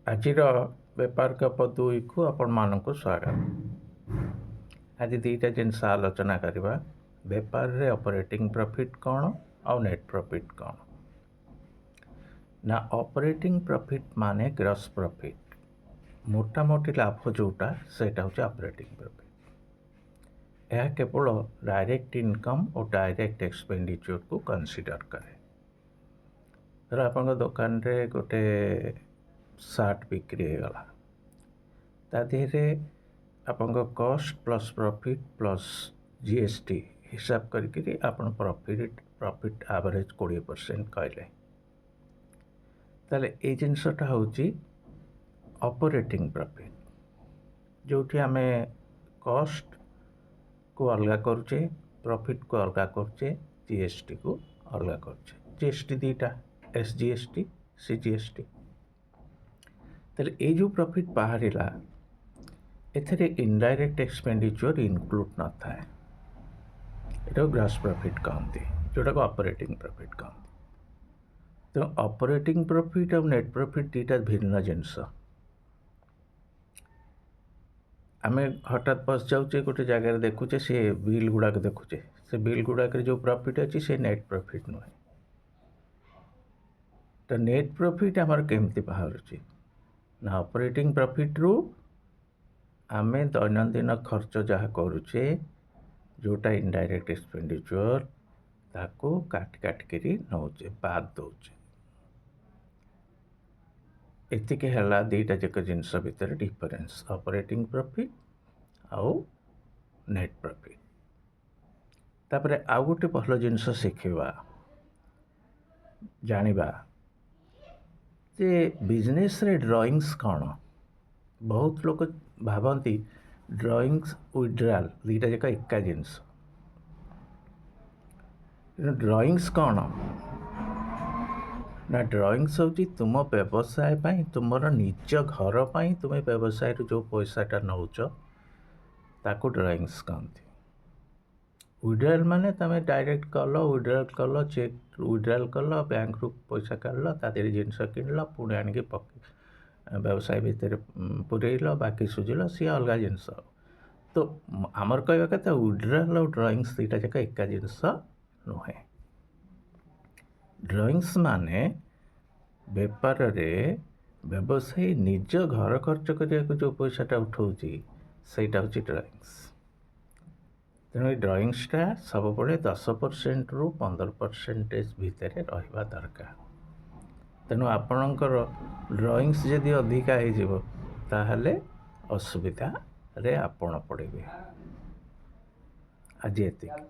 ଆଜିର ବେପାର ଗପ 2କୁ ଆପଣମାନଙ୍କୁ ସ୍ୱାଗତ। ଆଜି ଦୁଇଟା ଜିନିଷ ଆଲୋଚନା କରିବା। ବେପାରରେ ଅପରେଟିଂ ପ୍ରଫିଟ୍ କ'ଣ ଆଉ ନେଟ୍ ପ୍ରଫିଟ୍ କ'ଣ। ନା ଅପରେଟିଂ ପ୍ରଫିଟ୍ ମାନେ ଗ୍ରସ୍ ପ୍ରଫିଟ୍, ମୋଟାମୋଟି ଲାଭ ଯେଉଁଟା ସେଇଟା ହେଉଛି ଅପରେଟିଂ ପ୍ରଫିଟ୍। ଏହା କେବଳ ଡାଇରେକ୍ଟ ଇନକମ୍ ଓ ଡାଇରେକ୍ଟ ଏକ୍ସପେଣ୍ଡିଚରକୁ କନସିଡର କରେ। ଧର ଆପଣଙ୍କ ଦୋକାନରେ ଗୋଟେ ସାର୍ଟ ବିକ୍ରି ହେଇଗଲା, ତା ଦେହରେ ଆପଣଙ୍କ କଷ୍ଟ ପ୍ଲସ୍ ପ୍ରଫିଟ୍ ପ୍ଲସ୍ GST ହିସାବ କରିକିରି ଆପଣ ପ୍ରଫିଟ୍ ଆଭରେଜ୍ 20% କହିଲେ, ତାହେଲେ ଏଇ ଜିନିଷଟା ହେଉଛି ଅପରେଟିଂ ପ୍ରଫିଟ୍, ଯେଉଁଠି ଆମେ କଷ୍ଟକୁ ଅଲଗା କରୁଛେ, ପ୍ରଫିଟ୍କୁ ଅଲଗା କରୁଛେ, GSTକୁ ଅଲଗା କରୁଛେ। GST ଦୁଇଟା, SGST, CGST। ତାହେଲେ ଏଇ ଯେଉଁ ପ୍ରଫିଟ୍ ବାହାରିଲା, ଏଥିରେ ଇନଡାଇରେକ୍ଟ ଏକ୍ସପେଣ୍ଡିଚର ଇନକ୍ଲୁଡ୍ ନଥାଏ। ଏଟାକୁ ଗ୍ରସ୍ ପ୍ରଫିଟ୍ କହନ୍ତି, ଯେଉଁଟାକୁ ଅପରେଟିଂ ପ୍ରଫିଟ୍ କହନ୍ତି। ତେଣୁ ଅପରେଟିଂ ପ୍ରଫିଟ୍ ଆଉ ନେଟ୍ ପ୍ରଫିଟ୍ ଦୁଇଟା ଭିନ୍ନ ଜିନିଷ। ଆମେ ହଠାତ୍ ପଶି ଯାଉଛେ ଗୋଟେ ଜାଗାରେ, ଦେଖୁଛେ ସେ ବିଲ୍ ଗୁଡ଼ାକ ଦେଖୁଛେ, ସେ ବିଲ୍ ଗୁଡ଼ାକରେ ଯେଉଁ ପ୍ରଫିଟ୍ ଅଛି ସେ ନେଟ୍ ପ୍ରଫିଟ୍ ନୁହେଁ। ତ ନେଟ୍ ପ୍ରଫିଟ୍ ଆମର କେମିତି ବାହାରୁଛି ନା ଅପରେଟିଂ ପ୍ରଫିଟ୍ରୁ ଆମେ ଦୈନନ୍ଦିନ ଖର୍ଚ୍ଚ ଯାହା କରୁଛେ, ଯେଉଁଟା ଇନଡାଇରେକ୍ଟ ଏକ୍ସପେଣ୍ଡିଚର, ତାକୁ କାଟିକିରି ନେଉଛେ, ବାଦ ଦେଉଛେ। ଏତିକି ହେଲା ଦୁଇଟା ଯାକ ଜିନିଷ ଭିତରେ ଡିଫରେନ୍ସ, ଅପରେଟିଂ ପ୍ରଫିଟ୍ ଆଉ ନେଟ୍ ପ୍ରଫିଟ୍। ତାପରେ ଆଉ ଗୋଟେ ଭଲ ଜିନିଷ ଶିଖିବା, ଜାଣିବା ଯେ ବିଜନେସ୍ରେ ଡ୍ରଇଂସ୍ କ'ଣ। ବହୁତ ଲୋକ ଭାବନ୍ତି ଡ୍ରଇଂସ୍ ୱିଥଡ୍ରାଲ୍ ଦୁଇଟା ଯାକ ଏକା ଜିନିଷ। ଡ୍ରଇଂସ୍ କ'ଣ ନା ଡ୍ରଇଂସ୍ ହେଉଛି ତୁମ ବ୍ୟବସାୟ ପାଇଁ, ତୁମର ନିଜ ଘର ପାଇଁ ତୁମେ ବ୍ୟବସାୟରୁ ଯେଉଁ ପଇସାଟା ନେଉଛ ତାକୁ ଡ୍ରଇଂସ୍ କହନ୍ତି। ୱିଥଡ୍ରାଲ୍ ମାନେ ତୁମେ ଡାଇରେକ୍ଟ କଲ, ୱିଥଡ୍ରାଲ୍ କଲ, ଚେକ୍ ୱିଥଡ୍ରାଲ୍ କଲ, ବ୍ୟାଙ୍କରୁ ପଇସା କାଢ଼ିଲ, ତା ଦେହରେ ଜିନିଷ କିଣିଲ, ପୁଣି ଆଣିକି ବ୍ୟବସାୟ ଭିତରେ ପୁରେଇଲ, ବାକି ସୁଝିଲ, ସିଏ ଅଲଗା ଜିନିଷ। ତ ଆମର କହିବା କଥା ୱିଥଡ୍ରାଲ୍ ଆଉ ଡ୍ରଇଂସ୍ ଦୁଇଟା ଯାକ ଏକା ଜିନିଷ ନୁହେଁ। ଡ୍ରଇଂସ୍ ମାନେ ବେପାରରେ ବ୍ୟବସାୟୀ ନିଜ ଘର ଖର୍ଚ୍ଚ କରିବାକୁ ଯେଉଁ ପଇସାଟା ଉଠାଉଛି ସେଇଟା ହେଉଛି ଡ୍ରଇଂସ୍। ତେଣୁ ଏ ଡ୍ରଇଂସ୍ଟା ସବୁବେଳେ 10%ରୁ 15% ଭିତରେ ରହିବା ଦରକାର। ତେଣୁ ଆପଣଙ୍କର ଡ୍ରଇଂସ୍ ଯଦି ଅଧିକା ହେଇଯିବ ତାହେଲେ ଅସୁବିଧାରେ ଆପଣ ପଡ଼ିବେ। ଆଜି ଏତିକି।